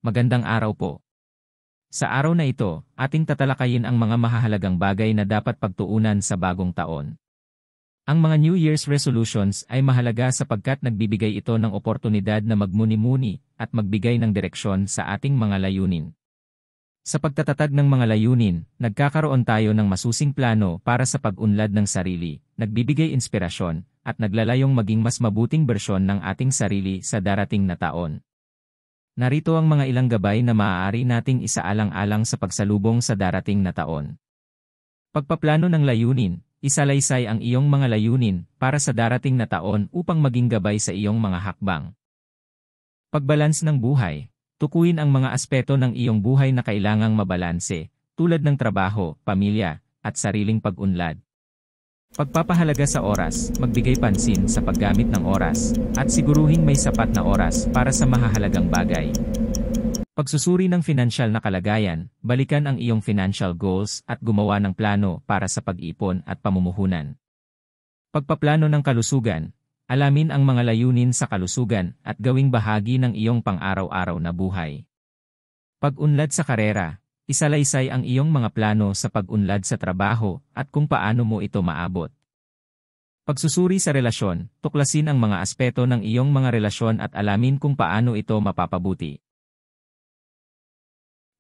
Magandang araw po. Sa araw na ito, ating tatalakayin ang mga mahahalagang bagay na dapat pagtuunan sa bagong taon. Ang mga New Year's resolutions ay mahalaga sapagkat nagbibigay ito ng oportunidad na magmuni-muni at magbigay ng direksyon sa ating mga layunin. Sa pagtatatag ng mga layunin, nagkakaroon tayo ng masusing plano para sa pag-unlad ng sarili, nagbibigay inspirasyon, at naglalayong maging mas mabuting bersyon ng ating sarili sa darating na taon. Narito ang mga ilang gabay na maaari nating isaalang-alang sa pagsalubong sa darating na taon. Pagpaplano ng layunin, isalaysay ang iyong mga layunin para sa darating na taon upang maging gabay sa iyong mga hakbang. Pagbalans ng buhay, tukuyin ang mga aspeto ng iyong buhay na kailangang mabalanse, tulad ng trabaho, pamilya, at sariling pag-unlad. Pagpapahalaga sa oras, magbigay pansin sa paggamit ng oras, at siguruhing may sapat na oras para sa mahahalagang bagay. Pagsusuri ng financial na kalagayan, balikan ang iyong financial goals at gumawa ng plano para sa pag-ipon at pamumuhunan. Pagpaplano ng kalusugan, alamin ang mga layunin sa kalusugan at gawing bahagi ng iyong pang-araw-araw na buhay. Pag-unlad sa karera, isalaysay ang iyong mga plano sa pag-unlad sa trabaho at kung paano mo ito maabot. Pagsusuri sa relasyon, tuklasin ang mga aspeto ng iyong mga relasyon at alamin kung paano ito mapapabuti.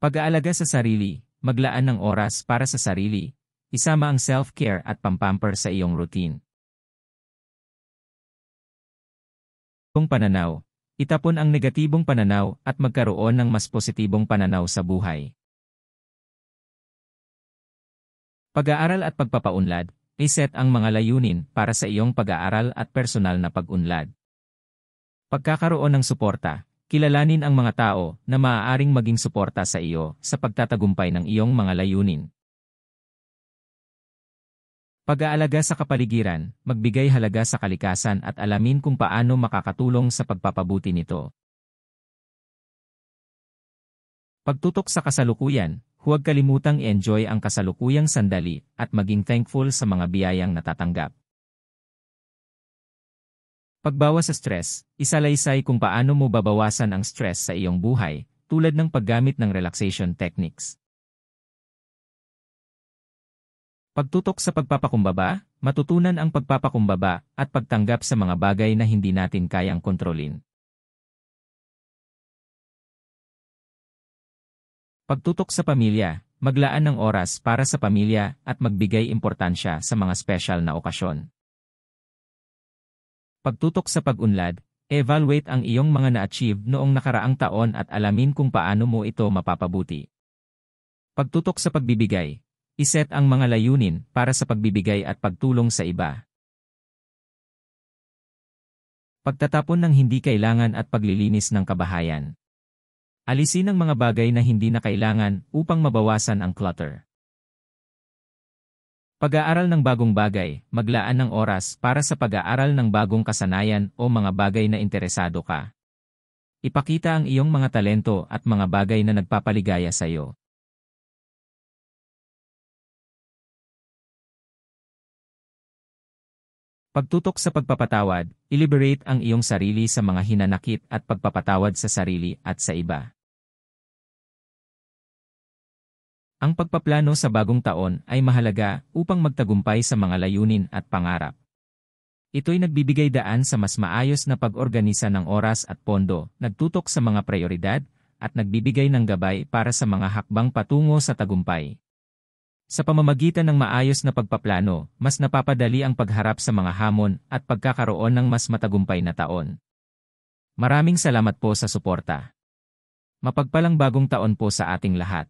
Pag-aalaga sa sarili, maglaan ng oras para sa sarili, isama ang self-care at pampamper sa iyong routine. Pananaw, itapon ang negatibong pananaw at magkaroon ng mas positibong pananaw sa buhay. Pag-aaral at pagpapaunlad, iset ang mga layunin para sa iyong pag-aaral at personal na pag-unlad. Pagkakaroon ng suporta, kilalanin ang mga tao na maaaring maging suporta sa iyo sa pagtatagumpay ng iyong mga layunin. Pag-aalaga sa kapaligiran, magbigay halaga sa kalikasan at alamin kung paano makakatulong sa pagpapabuti nito. Pagtutok sa kasalukuyan, huwag kalimutang i-enjoy ang kasalukuyang sandali at maging thankful sa mga biyayang natatanggap. Pagbawas sa stress, isalaysay kung paano mo babawasan ang stress sa iyong buhay, tulad ng paggamit ng relaxation techniques. Pagtutok sa pagpapakumbaba, matutunan ang pagpapakumbaba at pagtanggap sa mga bagay na hindi natin kayang kontrolin. Pagtutok sa pamilya, maglaan ng oras para sa pamilya at magbigay importansya sa mga special na okasyon. Pagtutok sa pag-unlad, evaluate ang iyong mga na-achieve noong nakaraang taon at alamin kung paano mo ito mapapabuti. Pagtutok sa pagbibigay, iset ang mga layunin para sa pagbibigay at pagtulong sa iba. Pagtatapon ng hindi kailangan at paglilinis ng kabahayan. Alisin ang mga bagay na hindi na kailangan upang mabawasan ang clutter. Pag-aaral ng bagong bagay, maglaan ng oras para sa pag-aaral ng bagong kasanayan o mga bagay na interesado ka. Ipakita ang iyong mga talento at mga bagay na nagpapaligaya sa iyo. Pagtutok sa pagpapatawad, i-liberate ang iyong sarili sa mga hinanakit at pagpapatawad sa sarili at sa iba. Ang pagpaplano sa bagong taon ay mahalaga upang magtagumpay sa mga layunin at pangarap. Ito'y nagbibigay daan sa mas maayos na pag-organisa ng oras at pondo, nagtutok sa mga prioridad, at nagbibigay ng gabay para sa mga hakbang patungo sa tagumpay. Sa pamamagitan ng maayos na pagpaplano, mas napapadali ang pagharap sa mga hamon at pagkakaroon ng mas matagumpay na taon. Maraming salamat po sa suporta. Mapagpalang bagong taon po sa ating lahat.